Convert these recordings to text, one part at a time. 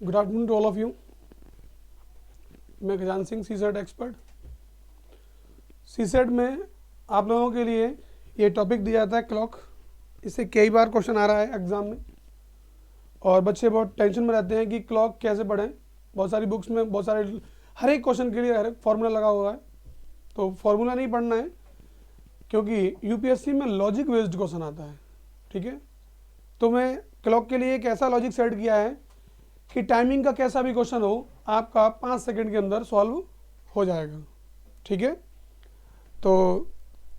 Good afternoon to all of you. मैं Khajan Singh, CSAT expert. CSAT में आप लोगों के लिए ये टॉपिक दिया जाता है क्लॉक। इससे कई बार क्वेश्चन आ रहा है एग्ज़ाम में और बच्चे बहुत टेंशन में रहते हैं कि क्लॉक कैसे पढ़ें। बहुत सारी बुक्स में बहुत सारे हर एक क्वेश्चन के लिए हर एक फार्मूला लगा हुआ है, तो फार्मूला नहीं पढ़ना है क्योंकि यूपीएससी में लॉजिक बेस्ड क्वेश्चन आता है। ठीक है, तो मैं क्लॉक के लिए एक ऐसा लॉजिक सेट किया है कि टाइमिंग का कैसा भी क्वेश्चन हो आपका 5 सेकंड के अंदर सॉल्व हो जाएगा। ठीक है, तो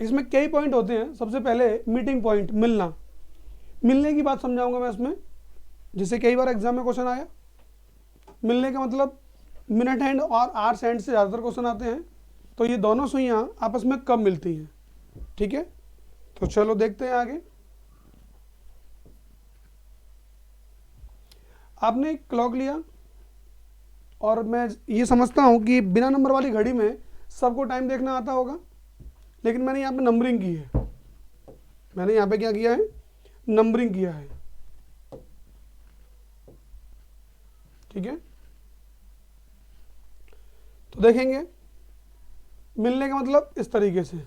इसमें कई पॉइंट होते हैं। सबसे पहले मीटिंग पॉइंट, मिलने की बात समझाऊंगा मैं इसमें, जिससे कई बार एग्जाम में क्वेश्चन आया। मिलने का मतलब मिनट हैंड और आवर्स हैंड से ज़्यादातर क्वेश्चन आते हैं। तो ये दोनों सुइयां आपस में कब मिलती हैं? ठीक है, तो चलो देखते हैं आगे। आपने एक क्लॉक लिया और मैं ये समझता हूँ कि बिना नंबर वाली घड़ी में सबको टाइम देखना आता होगा, लेकिन मैंने यहाँ पे नंबरिंग की है। मैंने यहाँ पे क्या किया है? नंबरिंग किया है। ठीक है, तो देखेंगे मिलने का मतलब इस तरीके से,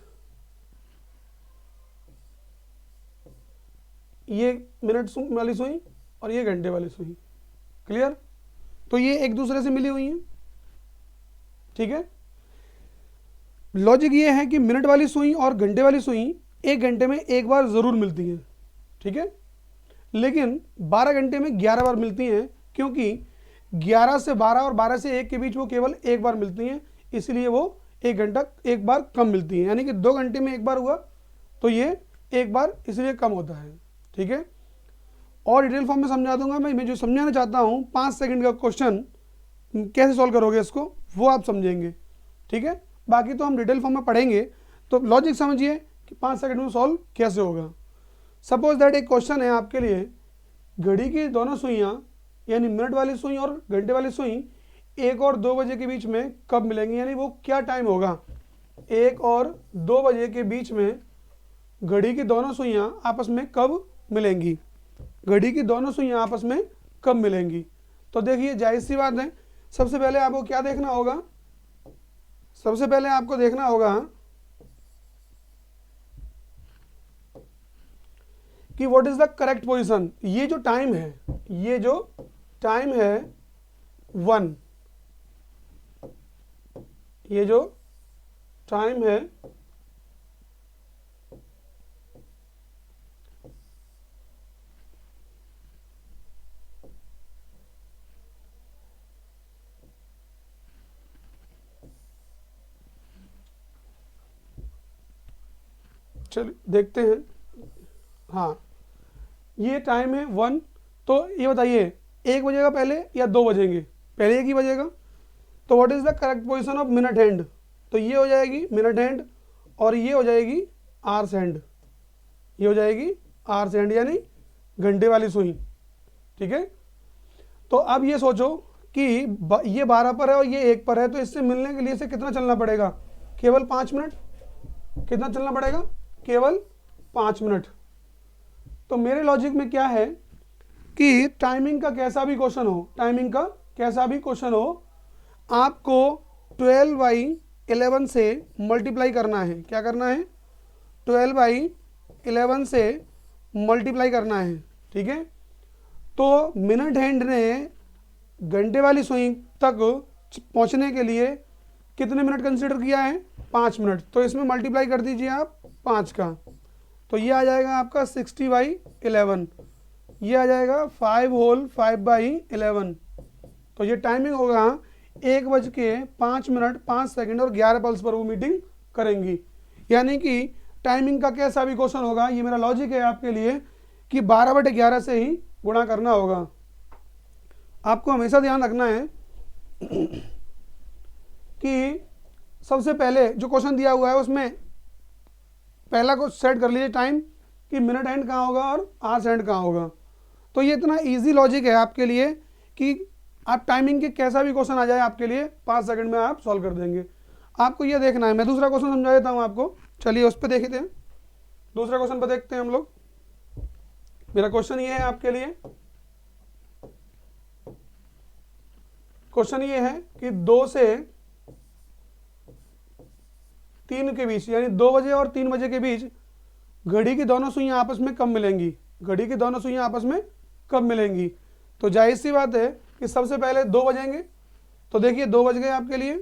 ये मिनट वाली सुई और ये घंटे वाली सुई। क्लियर? तो ये एक दूसरे से मिली हुई हैं। ठीक है, लॉजिक ये है कि मिनट वाली सुई और घंटे वाली सुई 1 घंटे में एक बार ज़रूर मिलती हैं। ठीक है, लेकिन 12 घंटे में 11 बार मिलती हैं, क्योंकि 11 से 12 और 12 से 1 के बीच वो केवल एक बार मिलती हैं, इसलिए वो 1 घंटा एक बार कम मिलती हैं। यानी कि 2 घंटे में एक बार हुआ तो ये एक बार इसलिए कम होता है। ठीक है, और डिटेल फॉर्म में समझा दूंगा। मैं जो समझाना चाहता हूँ 5 सेकंड का क्वेश्चन कैसे सॉल्व करोगे इसको, वो आप समझेंगे। ठीक है, बाकी तो हम डिटेल फॉर्म में पढ़ेंगे। तो लॉजिक समझिए कि 5 सेकंड में सॉल्व कैसे होगा। सपोज दैट एक क्वेश्चन है आपके लिए, घड़ी की दोनों सुइयां यानी मिनट वाली सुई और घंटे वाली सुई 1 और 2 बजे के बीच में कब मिलेंगी, यानी वो क्या टाइम होगा 1 और 2 बजे के बीच में घड़ी की दोनों सुइयां आपस में कब मिलेंगी। घड़ी की दोनों सुइयां आपस में कब मिलेंगी? तो देखिए जाहिर सी बात है, सबसे पहले आपको क्या देखना होगा? सबसे पहले आपको देखना होगा कि what is the correct position. ये जो टाइम है 1, ये जो टाइम है चलिए देखते हैं। हाँ, ये टाइम है 1। तो ये बताइए 1 बजेगा पहले या 2 बजेंगे? पहले 1 ही बजेगा। तो what is the correct position of minute hand? तो ये हो जाएगी मिनट हैंड और ये हो जाएगी आवर्स हैंड। ये हो जाएगी आवर्स हैंड यानी घंटे वाली सुई। ठीक है, तो अब ये सोचो कि ये 12 पर है और ये 1 पर है, तो इससे मिलने के लिए इसे कितना चलना पड़ेगा? केवल 5 मिनट। कितना चलना पड़ेगा? केवल 5 मिनट। तो मेरे लॉजिक में क्या है कि टाइमिंग का कैसा भी क्वेश्चन हो, आपको 12/11 से मल्टीप्लाई करना है। क्या करना है? 12/11 से मल्टीप्लाई करना है। ठीक है, तो मिनट हैंड ने घंटे वाली सुई तक पहुंचने के लिए कितने मिनट कंसीडर किया है? 5 मिनट। तो इसमें मल्टीप्लाई कर दीजिए आप 5 का, तो ये आ जाएगा आपका 60/11। ये आ जाएगा 5 होल 5/11। तो ये टाइमिंग होगा 1:05 5 सेकंड और 11 पल्स पर वो मीटिंग करेंगी। यानी कि टाइमिंग का कैसा भी क्वेश्चन होगा, ये मेरा लॉजिक है आपके लिए कि 12/11 से ही गुणा करना होगा। आपको हमेशा ध्यान रखना है कि सबसे पहले जो क्वेश्चन दिया हुआ है उसमें पहला को सेट कर लीजिए टाइम कि मिनट हैंड कहाँ होगा और आवर्स हैंड कहाँ होगा। तो ये इतना इजी लॉजिक है आपके लिए कि आप टाइमिंग के कैसा भी क्वेश्चन आ जाए आपके लिए 5 सेकंड में आप सॉल्व कर देंगे। आपको ये देखना है। मैं दूसरा क्वेश्चन समझा देता हूँ आपको। चलिए उस पर देखते हैं, दूसरा क्वेश्चन पर देखते हैं हम लोग। मेरा क्वेश्चन ये है आपके लिए क्वेश्चन ये है कि 2 से 3 के बीच, यानी 2 बजे और 3 बजे के बीच घड़ी की दोनों सुइयां आपस में कब मिलेंगी, घड़ी की दोनों सुइयां आपस में कब मिलेंगी। तो जाहिर सी बात है कि सबसे पहले 2 बजेंगे। तो देखिए 2 बज गए आपके लिए,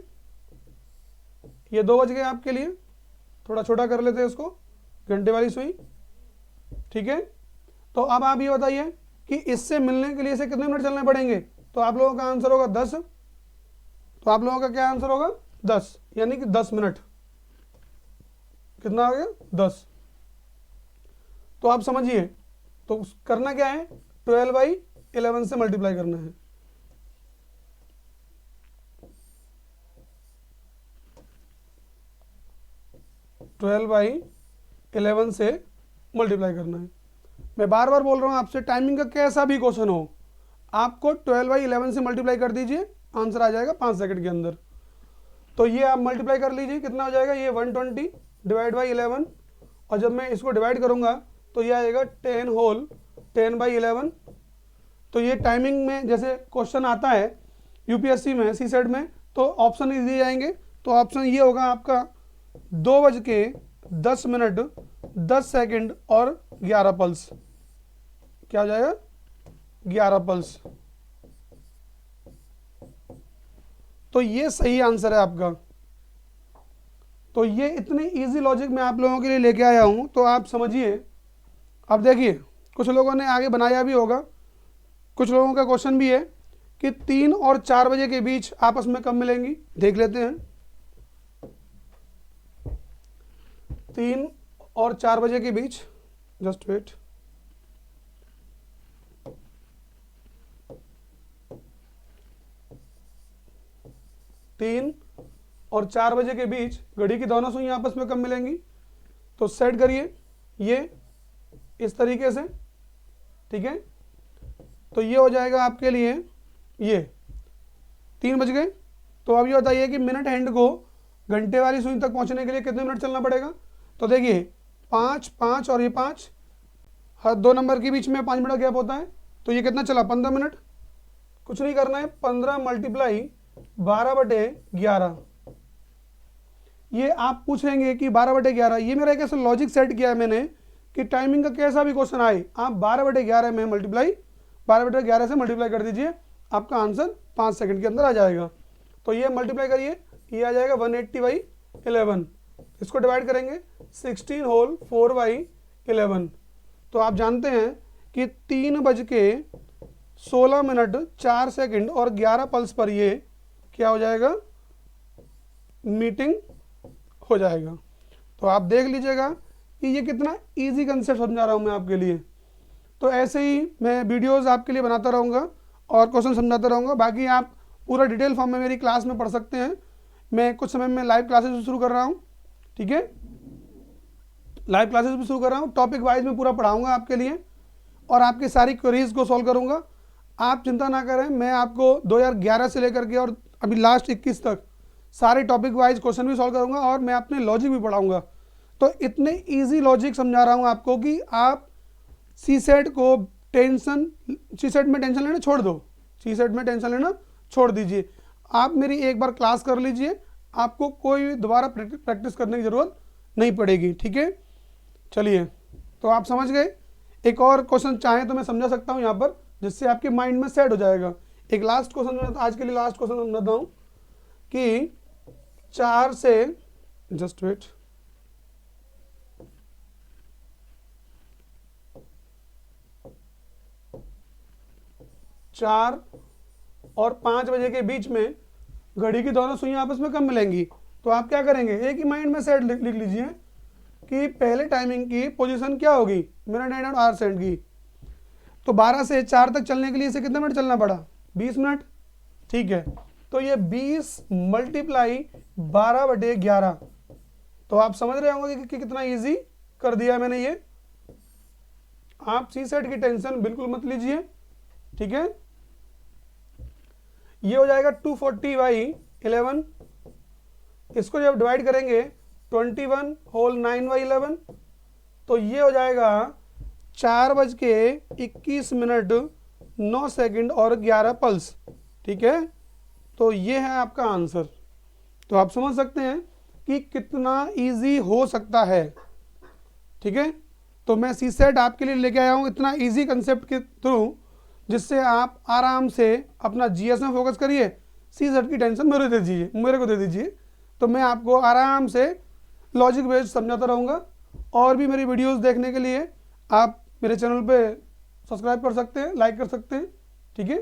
ये 2 बज गए आपके लिए, थोड़ा छोटा कर लेते हैं इसको, घंटे वाली सुई, ठीक है। तो अब आप ये बताइए कि इससे मिलने के लिए इसे कितने मिनट चलने पड़ेंगे। तो आप लोगों का आंसर होगा 10। तो आप लोगों का क्या आंसर होगा 10, यानी कि 10 मिनट। कितना हो गया 10। तो आप समझिए, तो करना क्या है, 12/11 से मल्टीप्लाई करना है। ट्वेल्व बाई 11 से मल्टीप्लाई करना है। मैं बार बार बोल रहा हूँ आपसे, टाइमिंग का कैसा भी क्वेश्चन हो, आपको 12/11 से मल्टीप्लाई कर दीजिए, आंसर आ जाएगा 5 सेकंड के अंदर। तो ये आप मल्टीप्लाई कर लीजिए, कितना हो जाएगा, ये 120 डिवाइड बाई 11, और जब मैं इसको डिवाइड करूंगा तो ये आएगा 10 होल 10/11। तो ये टाइमिंग में जैसे क्वेश्चन आता है यूपीएससी में, सीसेट में, तो ऑप्शन दिए जाएंगे। तो ऑप्शन ये होगा आपका 2:10 10 सेकंड और 11 पल्स। क्या हो जाएगा 11 पल्स। तो ये सही आंसर है आपका। तो ये इतने इजी लॉजिक मैं आप लोगों के लिए लेके आया हूं, तो आप समझिए। अब देखिए कुछ लोगों ने आगे बनाया भी होगा, कुछ लोगों का क्वेश्चन भी है कि 3 और 4 बजे के बीच आपस में कब मिलेंगी। देख लेते हैं, 3 और 4 बजे के बीच, जस्ट वेट, तीन और 4 बजे के बीच घड़ी की दोनों सुइयां आपस में कब मिलेंगी। तो सेट करिए ये इस तरीके से, ठीक है। तो ये हो जाएगा आपके लिए, ये 3 बज गए। तो अब ये बताइए कि मिनट हैंड को घंटे वाली सुई तक पहुंचने के लिए कितने मिनट चलना पड़ेगा। तो देखिए 5 5 और ये 5, हर 2 नंबर के बीच में 5 मिनट का गैप होता है। तो ये कितना चला 15 मिनट। कुछ नहीं करना है, 15 × 12/11। ये आप पूछेंगे कि 12/11, ये मेरा एक ऐसा लॉजिक सेट किया है मैंने कि टाइमिंग का कैसा भी क्वेश्चन आए, आप 12/11 में मल्टीप्लाई 12/11 से मल्टीप्लाई कर दीजिए, आपका आंसर 5 सेकंड के अंदर आ जाएगा। तो ये मल्टीप्लाई करिए, ये आ जाएगा 180/11। इसको डिवाइड करेंगे 16 होल 4/11। तो आप जानते हैं कि 3:16 4 सेकंड और 11 पल्स पर ये क्या हो जाएगा, मीटिंग हो जाएगा। तो आप देख लीजिएगा कि ये कितना इजी कंसेप्ट समझा रहा हूँ मैं आपके लिए। तो ऐसे ही मैं वीडियोस आपके लिए बनाता रहूँगा और क्वेश्चन समझाता रहूँगा। बाकी आप पूरा डिटेल फॉर्म में मेरी क्लास में पढ़ सकते हैं। मैं कुछ समय में लाइव क्लासेस भी शुरू कर रहा हूँ, ठीक है, लाइव क्लासेस भी शुरू कर रहा हूँ। टॉपिक वाइज में पूरा पढ़ाऊँगा आपके लिए और आपकी सारी क्वेरीज को सॉल्व करूँगा। आप चिंता ना करें, मैं आपको 2011 से लेकर के और अभी लास्ट 21 तक सारे टॉपिक वाइज क्वेश्चन भी सॉल्व करूंगा और मैं अपने लॉजिक भी पढ़ाऊंगा। तो इतने इजी लॉजिक समझा रहा हूं आपको कि आप सीसेट को सीसेट में टेंशन लेना छोड़ दो, सीसेट में टेंशन लेना छोड़ दीजिए। आप मेरी एक बार क्लास कर लीजिए, आपको कोई दोबारा प्रैक्टिस करने की ज़रूरत नहीं पड़ेगी, ठीक है। चलिए, तो आप समझ गए। एक और क्वेश्चन चाहें तो मैं समझा सकता हूँ यहाँ पर, जिससे आपके माइंड में सेट हो जाएगा। एक लास्ट क्वेश्चन, आज के लिए लास्ट क्वेश्चन समझाता हूँ कि 4 से, जस्ट वेट, 4 और 5 बजे के बीच में घड़ी की दोनों सुइयां आपस में कब मिलेंगी। तो आप क्या करेंगे, एक ही माइंड में सेट लिख लीजिए कि पहले टाइमिंग की पोजीशन क्या होगी, मिनट हैंड और आवर हैंड की। तो 12 से 4 तक चलने के लिए इसे कितने मिनट चलना पड़ा, 20 मिनट, ठीक है। तो ये 20 × 12/11। तो आप समझ रहे होंगे कि कितना इजी कर दिया मैंने ये। आप सीसेट की टेंशन बिल्कुल मत लीजिए, ठीक है। ये हो जाएगा 240/11। इसको जब डिवाइड करेंगे 21 होल 9/11, तो ये हो जाएगा 4:21 9 सेकंड और 11 पल्स, ठीक है। तो ये है आपका आंसर। तो आप समझ सकते हैं कि कितना इजी हो सकता है। ठीक है, तो मैं सी सेट आपके लिए लेके आया हूँ इतना इजी कंसेप्ट के थ्रू, जिससे आप आराम से अपना जीएस में फोकस करिए। सी सेट की टेंशन मेरे को दे दीजिए, तो मैं आपको आराम से लॉजिक बेस्ड समझाता रहूँगा। और भी मेरी वीडियोस देखने के लिए आप मेरे चैनल पे सब्सक्राइब कर सकते हैं, लाइक कर सकते हैं। ठीक है।